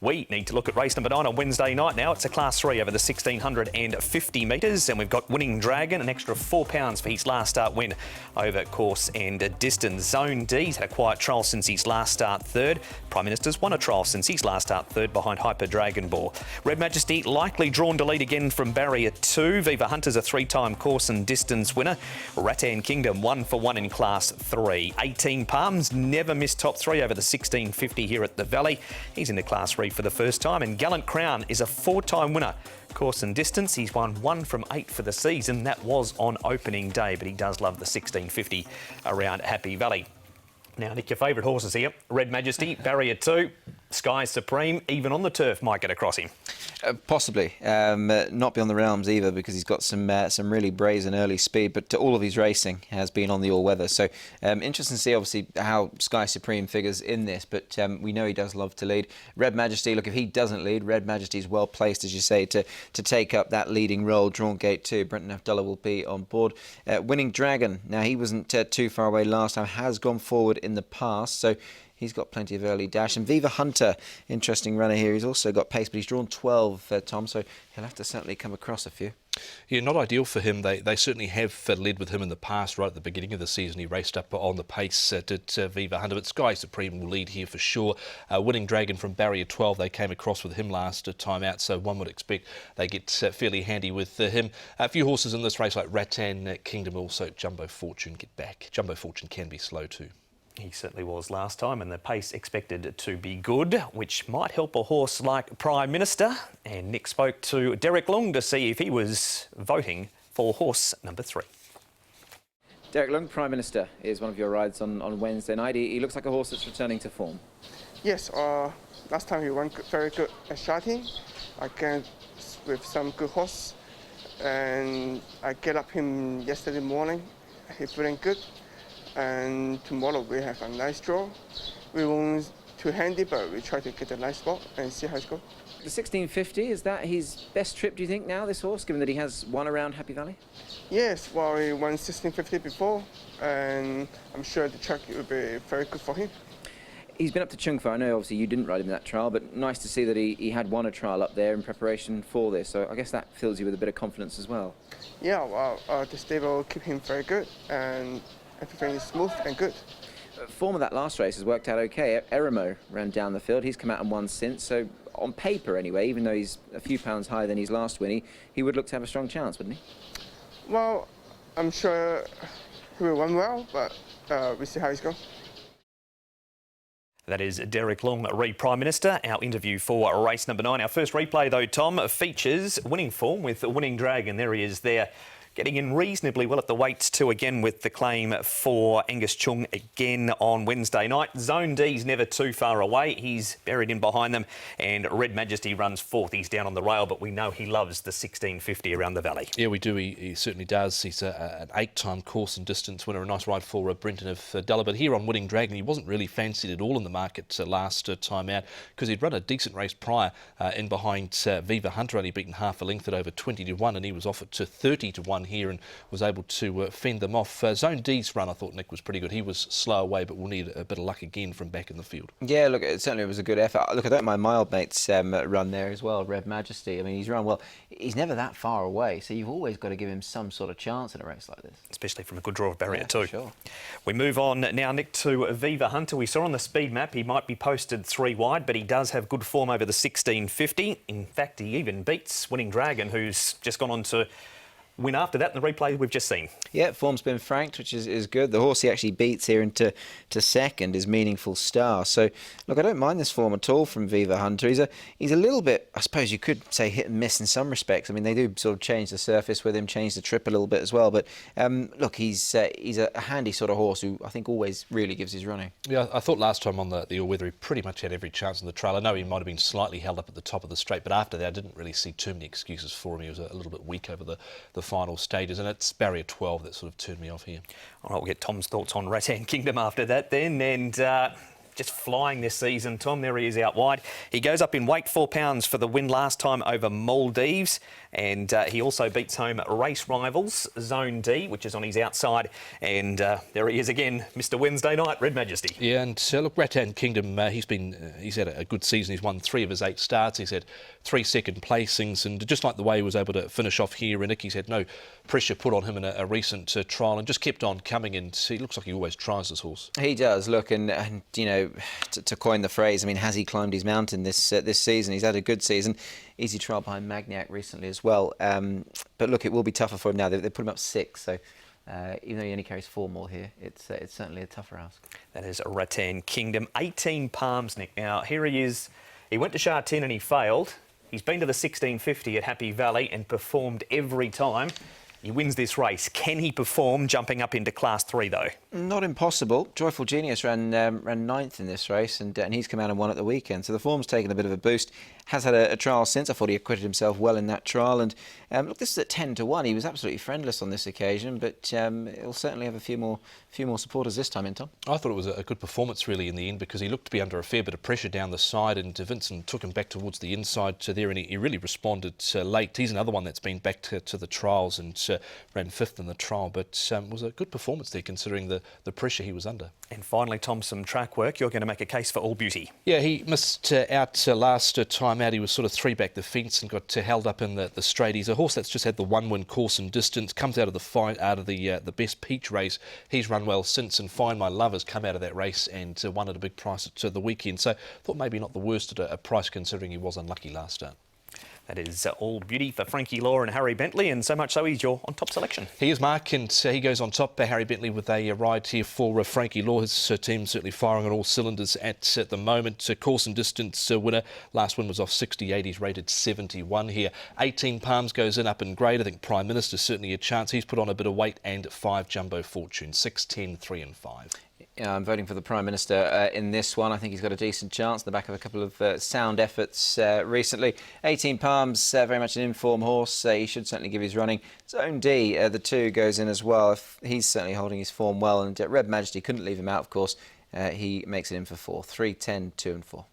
We need to look at race number 9 on Wednesday night now. It's a Class 3 over the 1650 metres, and we've got Winning Dragon, an extra £4 for his last start win over course and distance. Zone D's had a quiet trial since his last start third. Prime Minister's won a trial since his last start third behind Hyper Dragon Ball. Red Majesty likely drawn to lead again from barrier 2. Viva Hunter's a 3-time course and distance winner. Rattan Kingdom 1 for 1 in Class 3. 18 Palms never missed top 3 over the 1650 here at the Valley. He's into Class 3 for the first time, and Gallant Crown is a 4-time winner. Course and distance, he's won 1 from 8 for the season. That was on opening day, but he does love the 1650 around Happy Valley. Now, Nick, your favourite horses here. Red Majesty, barrier 2, Sky Supreme, even on the turf, might get across him. Possibly. Not beyond the realms either, because he's got some really brazen early speed, but all of his racing has been on the all-weather. So interesting to see, obviously, how Sky Supreme figures in this, but we know he does love to lead. Red Majesty, look, if he doesn't lead, Red Majesty is well placed, as you say, to take up that leading role. Drawn gate 2, Brenton Abdullah will be on board. Winning Dragon, now he wasn't too far away last time, has gone forward in the past, so he's got plenty of early dash. And Viva Hunter, interesting runner here. He's also got pace, but he's drawn 12, Tom, so he'll have to certainly come across a few. Yeah, not ideal for him. They certainly have led with him in the past. Right at the beginning of the season, he raced up on the pace to Viva Hunter, but Sky Supreme will lead here for sure. Winning Dragon from barrier 12, they came across with him last time out, so one would expect they get fairly handy with him. A few horses in this race like Rattan Kingdom, also Jumbo Fortune get back. Jumbo Fortune can be slow too. He certainly was last time, and the pace expected to be good, which might help a horse like Prime Minister. And Nick spoke to Derek Long to see if he was voting for horse number 3. Derek Long, Prime Minister, is one of your rides on Wednesday night. He looks like a horse that's returning to form. Yes, last time he won very good at starting. Again, with some good horse. And I get up him yesterday morning. He's feeling good. And tomorrow we have a nice draw. We won't too handy, but we try to get a nice spot and see how it goes. The 1650, is that his best trip, do you think, now, this horse, given that he has won around Happy Valley? Yes, well, he won 1650 before, and I'm sure the track will be very good for him. He's been up to Chungfa. I know, obviously, you didn't ride him in that trial, but nice to see that he had won a trial up there in preparation for this. So I guess that fills you with a bit of confidence as well. Yeah, well, the stable keep him very good, and everything is smooth and good. Form of that last race has worked out okay. Eremo ran down the field. He's come out and won since. So on paper, anyway, even though he's a few pounds higher than his last win, he would look to have a strong chance, wouldn't he? Well, I'm sure he will run well, but we'll see how it goes. That is Derek Long, Prime Minister. Our interview for race number 9. Our first replay, though, Tom, features winning form with Winning Dragon. There he is there, getting in reasonably well at the weights too, again with the claim for Angus Chung again on Wednesday night. Zone D's never too far away. He's buried in behind them, and Red Majesty runs 4th. He's down on the rail, but we know he loves the 1650 around the Valley. Yeah, we do. He certainly does. He's an 8-time course and distance winner. A nice ride for Brenton Abdullah. But here on Winning Dragon, he wasn't really fancied at all in the market last time out, because he'd run a decent race prior in behind Viva Hunter, only beaten half a length at over 20-1, and he was offered to 30-1 here and was able to fend them off. Zone D's run, I thought, Nick, was pretty good. He was slow away, but we'll need a bit of luck again from back in the field. Yeah, look, it certainly was a good effort. Look, I don't mind my old mate's run there as well, Red Majesty. I mean, he's run well. He's never that far away, so you've always got to give him some sort of chance in a race like this. Especially from a good draw of barrier 2. Sure. We move on now, Nick, to Viva Hunter. We saw on the speed map he might be posted 3 wide, but he does have good form over the 1650. In fact, he even beats Winning Dragon, who's just gone on to win after that in the replay we've just seen. Yeah, form's been franked, which is good. The horse he actually beats here into second is Meaningful Star. So, look, I don't mind this form at all from Viva Hunter. He's a little bit, I suppose you could say, hit and miss in some respects. I mean, they do sort of change the surface with him, change the trip a little bit as well. But, look, he's a handy sort of horse who I think always really gives his running. Yeah, I thought last time on the all-weather he pretty much had every chance in the trial. I know he might have been slightly held up at the top of the straight, but after that I didn't really see too many excuses for him. He was a little bit weak over the final stages, and it's barrier 12 that sort of turned me off here. All right, we'll get Tom's thoughts on Rattan Kingdom after that then, and just flying this season, Tom. There he is out wide. He goes up in weight, 4 pounds for the win last time over Maldives. And he also beats home race rivals, Zone D, which is on his outside. And there he is again, Mr. Wednesday Night, Red Majesty. Yeah, and look, Rattan Kingdom, he's had a good season. He's won 3 of his 8 starts. He's had 3 second placings, and just like the way he was able to finish off here in Nick, he's had no pressure put on him in a recent trial and just kept on coming, and he looks like he always tries this horse. He does, look, and you know, to coin the phrase, I mean, has he climbed his mountain this season? He's had a good season. Easy trial behind Magniac recently as well. But look, it will be tougher for him now. They put him up 6, so even though he only carries 4 more here, it's certainly a tougher ask. That is Rattan Kingdom. 18 Palms, Nick. Now, here he is. He went to Sha-Tin and he failed. He's been to the 1650 at Happy Valley and performed every time. He wins this race. Can he perform jumping up into Class 3, though? Not impossible. Joyful Genius ran 9th in this race, and he's come out and won at the weekend. So the form's taken a bit of a boost. Has had a trial since. I thought he acquitted himself well in that trial. And look, this is at 10-1. He was absolutely friendless on this occasion, but he'll certainly have a few more supporters this time in, Tom. I thought it was a good performance really in the end, because he looked to be under a fair bit of pressure down the side, and Vincent took him back towards the inside there, and he really responded late. He's another one that's been back to the trials and ran 5th in the trial, but was a good performance there considering the pressure he was under. And finally, Tom, some track work. You're going to make a case for All Beauty. Yeah, he missed out last time out. He was sort of 3 back the fence and got held up in the straight. He's a horse that's just had the 1-win course and distance, comes out of the Best Peach race. He's run well since, and Find My Love has come out of that race and won at a big price at the weekend. So thought maybe not the worst at a price considering he was unlucky last start. That is All Beauty for Frankie Law and Harry Bentley, and so much so he's your on-top selection. He is, Mark, and he goes on top. Harry Bentley with a ride here for Frankie Law. His team certainly firing on all cylinders at the moment. Course and distance winner. Last win was off 68. He's rated 71 here. 18 Palms goes in up in grade. I think Prime Minister's certainly a chance. He's put on a bit of weight, and 5 Jumbo Fortune. 6, 10, 3 and 5. Yeah, I'm voting for the Prime Minister in this one. I think he's got a decent chance on the back of a couple of sound efforts recently. 18 Palms, very much an in-form horse. He should certainly give his running. Zone D, the 2 goes in as well. He's certainly holding his form well. And Red Majesty couldn't leave him out, of course. He makes it in for 4. 3, 10, 2 and 4.